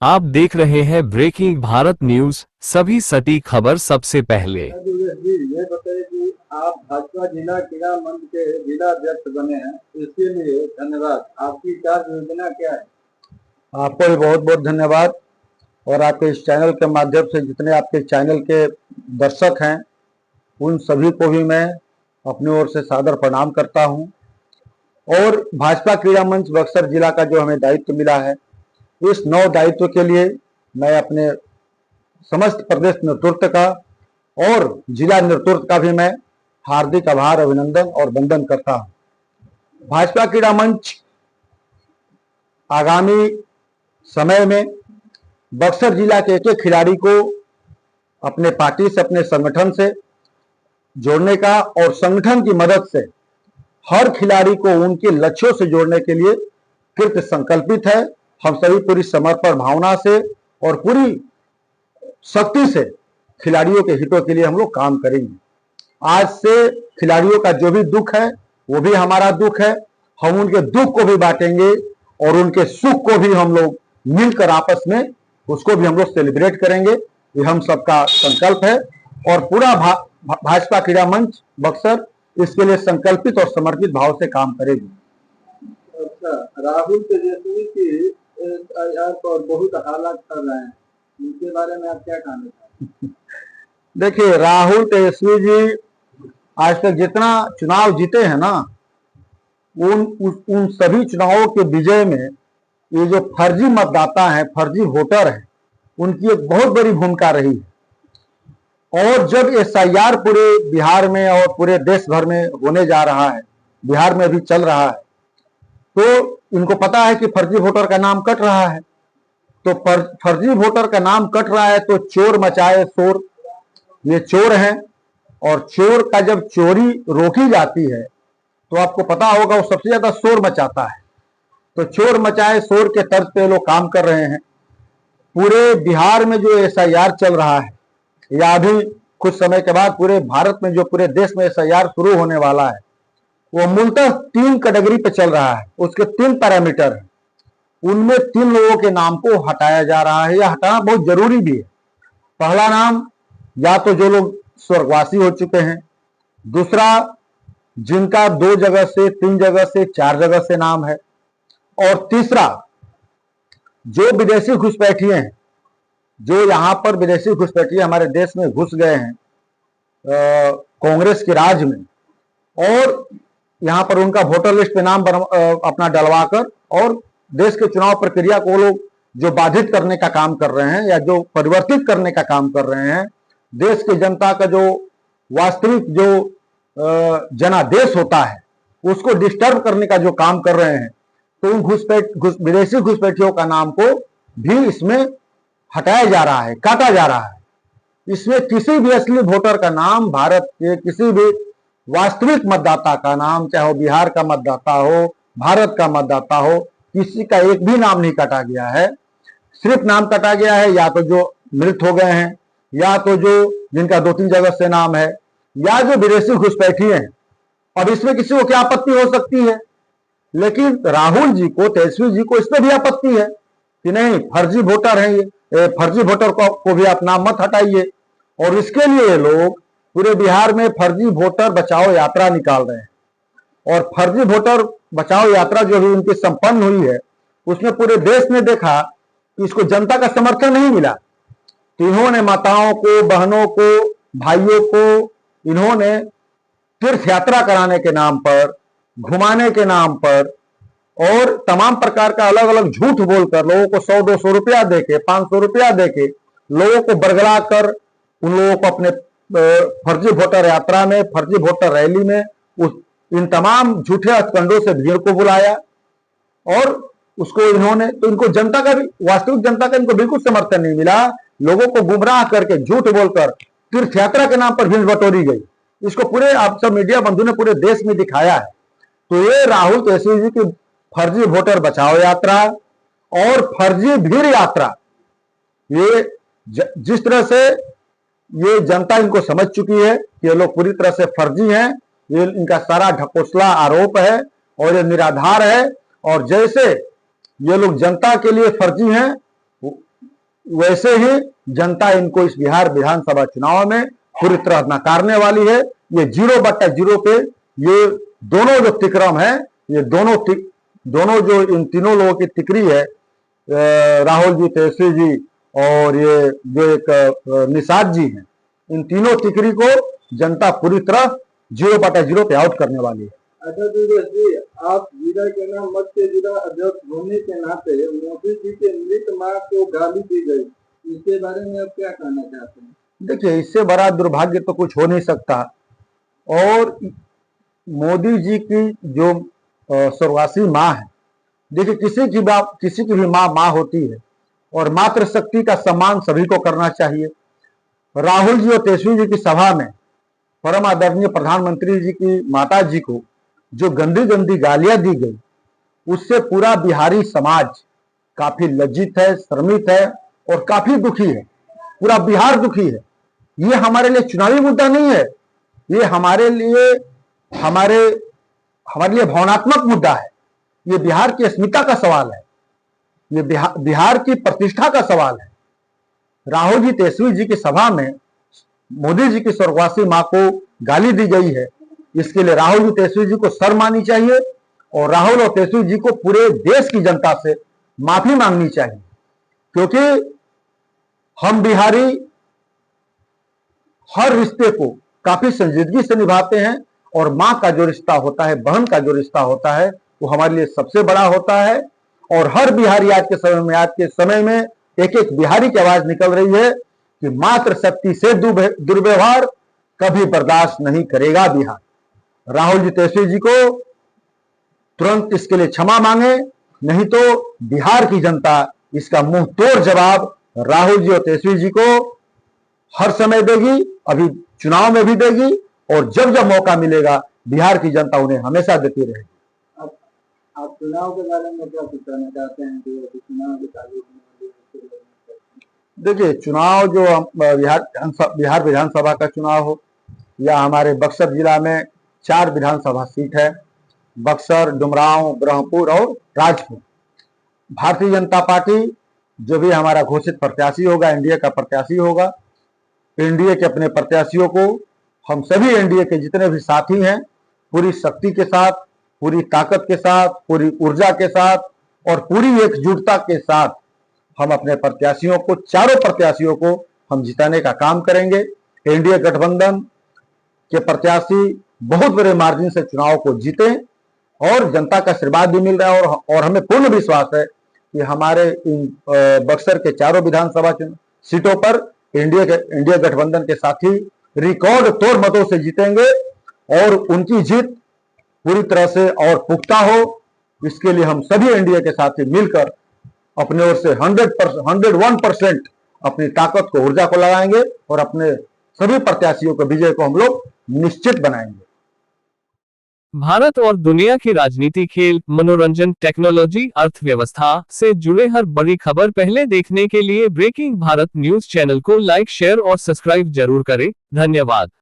आप देख रहे हैं ब्रेकिंग भारत न्यूज, सभी सटीक खबर सबसे पहले। जी, ये बताइए कि आप भाजपा जिला क्रीड़ा मंच के जिला अध्यक्ष बने हैं, इसके लिए धन्यवाद। आपकी कार्य योजना क्या है? आपको भी बहुत बहुत धन्यवाद और आपके इस चैनल के माध्यम से जितने आपके चैनल के दर्शक हैं उन सभी को भी मैं अपनी ओर से सादर प्रणाम करता हूं। और भाजपा क्रीड़ा मंच बक्सर जिला का जो हमें दायित्व मिला है, इस नव दायित्व के लिए मैं अपने समस्त प्रदेश नेतृत्व का और जिला नेतृत्व का भी मैं हार्दिक आभार, अभिनंदन और वंदन करता हूं। भाजपा क्रीड़ा मंच आगामी समय में बक्सर जिला के एक एक खिलाड़ी को अपने पार्टी से, अपने संगठन से जोड़ने का और संगठन की मदद से हर खिलाड़ी को उनके लक्ष्यों से जोड़ने के लिए कृत संकल्पित है। हम सभी पूरी समर्पण भावना से और पूरी शक्ति से खिलाड़ियों के हितों के लिए हम लोग काम करेंगे। आज से खिलाड़ियों का जो भी दुख है वो भी हमारा दुख है। हम उनके दुख को भी बांटेंगे और उनके सुख को भी हम लोग मिलकर आपस में उसको भी हम लोग सेलिब्रेट करेंगे। ये हम सबका संकल्प है और पूरा भाजपा क्रीड़ा मंच बक्सर इसके लिए संकल्पित और समर्पित भाव से काम करेगी। अच्छा, राहुल तेजस्वी की पर बहुत हालात कर रहे हैं, इनके बारे में आप क्या कहना चाहते हैं? देखिए, राहुल तेजस्वी जी आज तक जितना चुनाव जीते हैं ना, उन सभी चुनावों के विजय में ये जो फर्जी मतदाता हैं, फर्जी वोटर हैं, उनकी एक बहुत बड़ी भूमिका रही है। और जब एसआईआर पूरे बिहार में और पूरे देश भर में होने जा रहा है, बिहार में भी चल रहा है, तो इनको पता है कि फर्जी वोटर का नाम कट रहा है। तो फर्जी वोटर का नाम कट रहा है तो चोर मचाए शोर, ये चोर हैं। और चोर का जब चोरी रोकी जाती है तो आपको पता होगा वो सबसे ज्यादा शोर मचाता है। तो चोर मचाए शोर के तर्ज पे लोग काम कर रहे हैं। पूरे बिहार में जो एसआईआर चल रहा है या अभी कुछ समय के बाद पूरे भारत में जो पूरे देश में एसआईआर शुरू होने वाला है, वो मूलतः 3 कैटेगरी पे चल रहा है। उसके 3 पैरामीटर हैं, उनमें 3 लोगों के नाम को हटाया जा रहा है या हटाना बहुत जरूरी भी है। पहला नाम या तो जो लोग स्वर्गवासी हो चुके हैं, दूसरा जिनका 2 जगह से 3 जगह से 4 जगह से नाम है, और तीसरा जो विदेशी घुसपैठिए हैं, जो यहाँ पर विदेशी घुसपैठिए हमारे देश में घुस गए हैं कांग्रेस के राज में, और यहाँ पर उनका वोटर लिस्ट पे नाम अपना डलवाकर और देश के चुनाव प्रक्रिया को लोग जो बाधित करने का काम कर रहे हैं या जो परिवर्तित करने का काम कर रहे हैं, देश की जनता का जो वास्तविक जो जनादेश होता है उसको डिस्टर्ब करने का जो काम कर रहे हैं, तो उन विदेशी घुसपैठियों का नाम को भी इसमें हटाया जा रहा है, काटा जा रहा है। इसमें किसी भी असली वोटर का नाम, भारत के किसी भी वास्तविक मतदाता का नाम, चाहे वो बिहार का मतदाता हो, भारत का मतदाता हो, किसी का एक भी नाम नहीं काटा गया है। सिर्फ नाम काटा गया है या तो जो मृत हो गए हैं, या तो जो जिनका 2-3 जगह से नाम है, या जो विदेशी घुसपैठी हैं। अब इसमें किसी को क्या आपत्ति हो सकती है, लेकिन राहुल जी को, तेजस्वी जी को इसमें भी आपत्ति है कि नहीं, फर्जी वोटर हैं ये, फर्जी वोटर को भी आप नाम मत हटाइए। और इसके लिए लोग पूरे बिहार में फर्जी वोटर बचाओ यात्रा निकाल रहे हैं। और फर्जी वोटर बचाओ यात्रा जो भी उनकी संपन्न हुई है, उसमें पूरे देश ने देखा कि इसको जनता का समर्थन नहीं मिला। तो इन्होंने माताओं को, बहनों को, भाइयों को इन्होंने तीर्थ यात्रा कराने के नाम पर, घुमाने के नाम पर और तमाम प्रकार का अलग अलग झूठ बोलकर लोगों को 100-200 रुपया देके, 500 रुपया देके लोगों को बरगला कर उन लोगों को अपने फर्जी वोटर यात्रा में, फर्जी वोटर रैली में इन तमाम झूठे हथकंडों से भीड़ को बुलाया। और उसको इन्होंने, तो इनको जनता का भी, वास्तविक जनता का इनको बिल्कुल समर्थन नहीं मिला। लोगों को गुमराह करके, झूठ बोलकर तीर्थ यात्रा के नाम पर भीड़ बटोरी गई। इसको पूरे आप सब मीडिया बंधु ने पूरे देश में दिखाया है। तो ये राहुल तेजस्वी जी की फर्जी वोटर बचाओ यात्रा और फर्जी भीड़ यात्रा, ये जिस तरह से ये जनता इनको समझ चुकी है कि ये लोग पूरी तरह से फर्जी हैं, ये इनका सारा ढकोसला आरोप है और ये निराधार है। और जैसे ये लोग जनता के लिए फर्जी हैं, वैसे ही जनता इनको इस बिहार विधानसभा चुनाव में पूरी तरह नकारने वाली है। ये 0/0 पे ये दोनों जो तिक्रम है, ये दोनों जो इन तीनों लोगों की तिकड़ी है, राहुल जी, तेजस्वी जी और ये जो एक निषाद जी हैं, इन तीनों तिकड़ी को जनता पूरी तरह 0/0 पे आउट करने वाली है। अच्छा जी, आप जिला के नाम मत के जिला अध्यक्ष होने के नाते मोदी जी के मृत मां को गाली दी गई, इसके बारे में आप क्या कहना चाहते हैं? देखिए, इससे बड़ा दुर्भाग्य तो कुछ हो नहीं सकता। और मोदी जी की जो स्वर्गवासी माँ है, देखिए किसी की भी माँ होती है और मातृशक्ति का सम्मान सभी को करना चाहिए। राहुल जी और तेजस्वी जी की सभा में परम आदरणीय प्रधानमंत्री जी की माता जी को जो गंदी गंदी गालियां दी गई, उससे पूरा बिहारी समाज काफी लज्जित है, श्रमित है और काफी दुखी है। पूरा बिहार दुखी है। ये हमारे लिए चुनावी मुद्दा नहीं है, ये हमारे लिए भावनात्मक मुद्दा है। ये बिहार की अस्मिता का सवाल है, ये बिहार की प्रतिष्ठा का सवाल है। राहुल जी, तेजस्वी जी की सभा में मोदी जी की स्वर्गवासी मां को गाली दी गई है। इसके लिए राहुल जी, तेजस्वी जी को शर्म आनी चाहिए और राहुल और तेजस्वी जी को पूरे देश की जनता से माफी मांगनी चाहिए, क्योंकि हम बिहारी हर रिश्ते को काफी संजीदगी से निभाते हैं और मां का जो रिश्ता होता है, बहन का जो रिश्ता होता है, वो हमारे लिए सबसे बड़ा होता है। और हर बिहारी आज के समय में एक एक बिहारी की आवाज निकल रही है कि मातृशक्ति से दुर्व्यवहार कभी बर्दाश्त नहीं करेगा बिहार। राहुल जी, तेजस्वी जी को तुरंत इसके लिए क्षमा मांगे, नहीं तो बिहार की जनता इसका मुंह तोड़ जवाब राहुल जी और तेजस्वी जी को हर समय देगी, अभी चुनाव में भी देगी और जब जब मौका मिलेगा बिहार की जनता उन्हें हमेशा देती रहेगी। आप चुनाव के बारे में क्या कहना चाहते हैं कि चुनाव की तारीख में? देखिए, चुनाव जो बिहार विधानसभा का चुनाव हो या हमारे बक्सर जिला में 4 विधानसभा सीट है, बक्सर, डुमरांव, ब्रह्मपुर और राजपुर। भारतीय जनता पार्टी जो भी हमारा घोषित प्रत्याशी होगा, एनडीए का प्रत्याशी होगा, एनडीए के अपने प्रत्याशियों को हम सभी एनडीए के जितने भी साथी हैं पूरी शक्ति के साथ, पूरी ताकत के साथ, पूरी ऊर्जा के साथ और पूरी एकजुटता के साथ हम अपने प्रत्याशियों को, चारों प्रत्याशियों को हम जिताने का काम करेंगे। एनडीए गठबंधन के प्रत्याशी बहुत बड़े मार्जिन से चुनाव को जीते और जनता का आशीर्वाद भी मिल रहा है और हमें पूर्ण विश्वास है कि हमारे इन बक्सर के चारों विधानसभा सीटों पर एनडीए गठबंधन के साथी रिकॉर्ड तोड़ मतों से जीतेंगे और उनकी जीत पूरी तरह से और पुख्ता हो। इसके लिए हम सभी एनडीए के साथी मिलकर अपने ओर से 101% अपनी ताकत को, ऊर्जा को लगाएंगे और अपने सभी प्रत्याशियों के विजय को हम लोग निश्चित बनाएंगे। भारत और दुनिया की राजनीति, खेल, मनोरंजन, टेक्नोलॉजी, अर्थव्यवस्था से जुड़े हर बड़ी खबर पहले देखने के लिए ब्रेकिंग भारत न्यूज चैनल को लाइक, शेयर और सब्सक्राइब जरूर करें। धन्यवाद।